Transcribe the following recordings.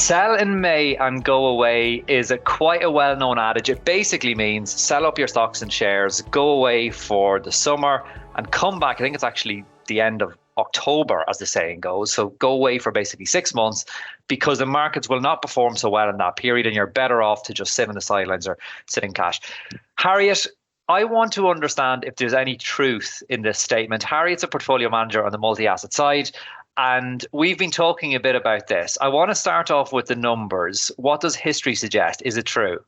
Sell in May and go away is quite a well-known adage. It basically means sell up your stocks and shares, go away for the summer and come back. I think it's actually the end of October, as the saying goes. So go away for basically 6 months because the markets will not perform so well in that period and you're better off to just sit on the sidelines or sit in cash. Harriet, I want to understand if there's any truth in this statement. Harriet's a portfolio manager on the multi-asset side. And we've been talking a bit about this. I want to start off with the numbers. What does history suggest? Is it true?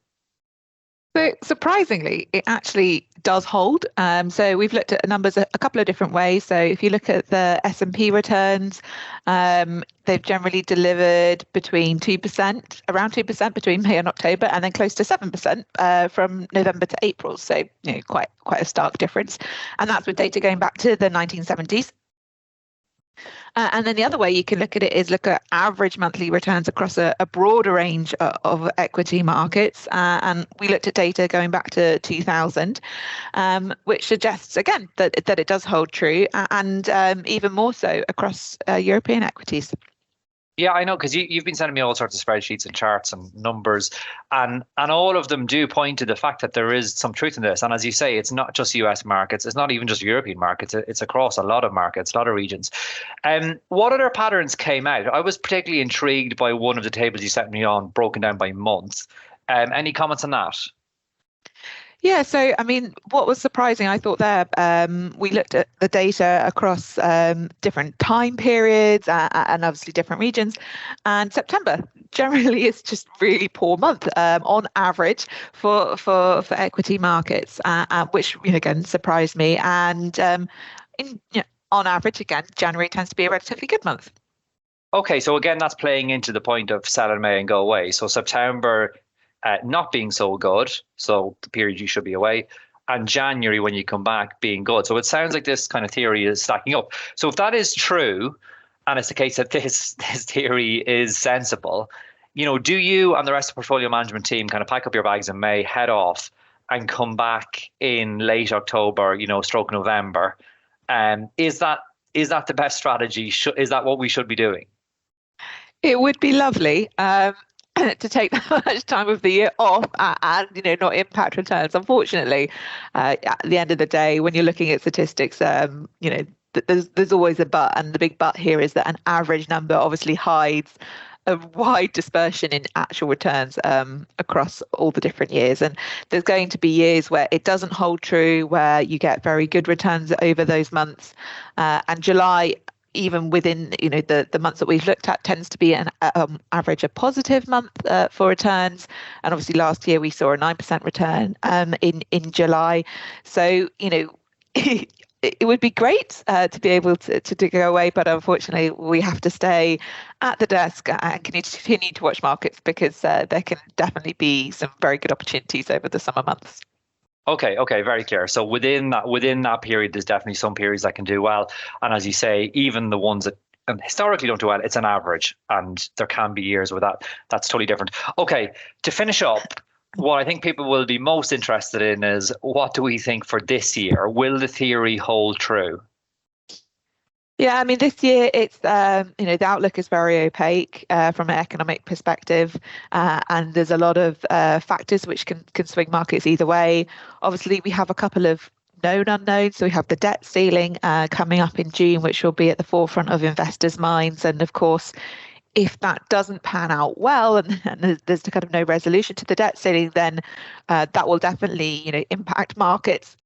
So surprisingly, it actually does hold. So we've looked at numbers a couple of different ways. So if you look at the S&P returns, they've generally delivered between 2%, around 2% between May and October, and then close to 7% from November to April. So quite a stark difference. And that's with data going back to the 1970s. And then the other way you can look at it is look at average monthly returns across a broader range of equity markets. And we looked at data going back to 2000, which suggests, again, that it does hold true and even more so across European equities. Yeah, I know, because you've been sending me all sorts of spreadsheets and charts and numbers, and all of them do point to the fact that there is some truth in this. And as you say, it's not just US markets, it's not even just European markets, it's across a lot of markets, a lot of regions. What other patterns came out? I was particularly intrigued by one of the tables you sent me on, broken down by month. Any comments on that? Yeah, so I mean, what was surprising, I thought there, we looked at the data across different time periods and obviously different regions. And September generally is just really poor month on average for equity markets, which again surprised me. And on average, again, January tends to be a relatively good month. Okay, so again, that's playing into the point of sell in May and go away. So September not being so good, so the period you should be away, and January when you come back being good. So it sounds like this kind of theory is stacking up. So if that is true, and it's the case that this theory is sensible, do you and the rest of the portfolio management team kind of pack up your bags in May, head off, and come back in late October, stroke November? Is that the best strategy? Is that what we should be doing? It would be lovely. To take that much time of the year off and not impact returns. Unfortunately, at the end of the day, when you're looking at statistics, there's always a but, and the big but here is that an average number obviously hides a wide dispersion in actual returns across all the different years. And there's going to be years where it doesn't hold true, where you get very good returns over those months. And July, even within the months that we've looked at, tends to be an average a positive month for returns. And obviously last year we saw a 9% return in July. So it would be great to be able to go away, but unfortunately we have to stay at the desk and continue to watch markets because there can definitely be some very good opportunities over the summer months. Okay, very clear. So within that period, there's definitely some periods that can do well. And as you say, even the ones that historically don't do well, it's an average. And there can be years where that's totally different. Okay, to finish up, what I think people will be most interested in is what do we think for this year? Will the theory hold true? Yeah, I mean, this year it's the outlook is very opaque from an economic perspective, and there's a lot of factors which can swing markets either way. Obviously, we have a couple of known unknowns. So we have the debt ceiling coming up in June, which will be at the forefront of investors' minds, and of course, if that doesn't pan out well and there's kind of no resolution to the debt ceiling, then that will definitely impact markets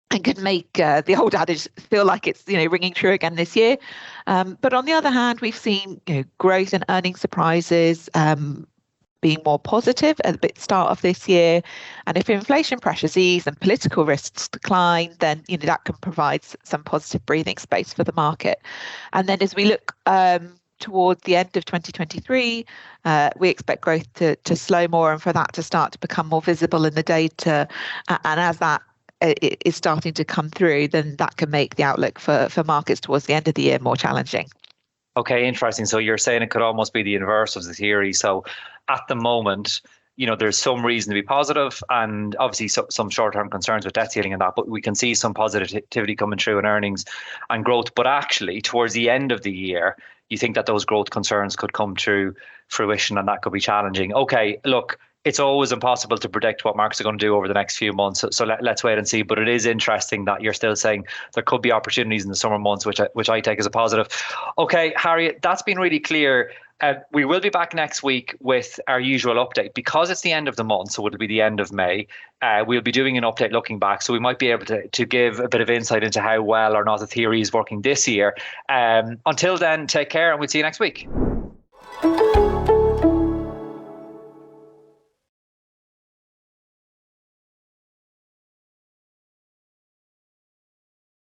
and could make the old adage feel like it's ringing true again this year. But on the other hand, we've seen growth and earnings surprises being more positive at the start of this year. And if inflation pressures ease and political risks decline, then that can provide some positive breathing space for the market. And then as we look towards the end of 2023, we expect growth to slow more and for that to start to become more visible in the data. And as that is starting to come through, then that can make the outlook for markets towards the end of the year more challenging. Okay, interesting. So you're saying it could almost be the inverse of the theory. So at the moment, there's some reason to be positive and obviously some short-term concerns with debt ceiling and that, but we can see some positivity coming through in earnings and growth. But actually, towards the end of the year, you think that those growth concerns could come to fruition and that could be challenging. Okay, look, it's always impossible to predict what markets are going to do over the next few months. So let's wait and see. But it is interesting that you're still saying there could be opportunities in the summer months, which I take as a positive. Okay, Harriet, that's been really clear. We will be back next week with our usual update because it's the end of the month, so it'll be the end of May. We'll be doing an update looking back, so we might be able to give a bit of insight into how well or not the theory is working this year. Until then, take care and we'll see you next week.